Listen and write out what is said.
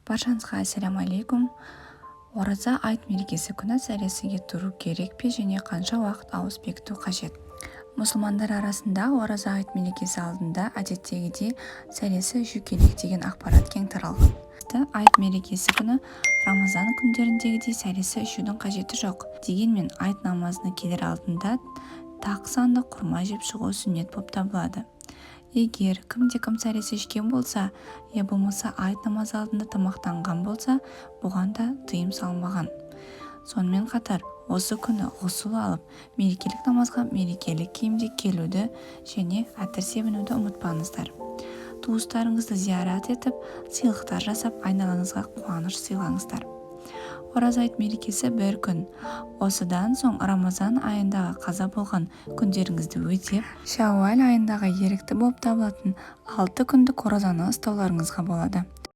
Баршаңызға ассаламу алейкум. Ораза айт мерекесі күні сәресіге тұру керек пе және қанша уақыт ауыз бекіту қажет? Мұсылмандар арасында ораза айт мерекесі алдында әдеттегідей сәресі ішу керек деген ақпарат кең таралған. Айт мерекесі күні Рамазан күндеріндегідей сәресі ішудің қажеті жоқ. Дегенмен айт намазына келер алдында тақ санды құрма жеп шығу сүннет болып табылады. Егер кімде-кім сәресі ішкен болса, болмаса айт намазы алдында тамақтанған болса, бұған да тыйым салынбаған. Сонымен қатар, осы күні ғұсыл алып, мерекелік намазға мерекелік киімде келуді және әтір себінуді ұмытпаңыздар. Туыстарыңызды зиярат етіп, сыйлықтар жасап, айналаңызға қуаныш сыйлаңыздар. Ораза айт мерекесі бір күн. Осыдан соң Рамазан айындағы қаза болған күндеріңізді өтеп, Шауал айындағы ерікті болып табылатын 6 күндік оразаны ұстауларыңызға болады.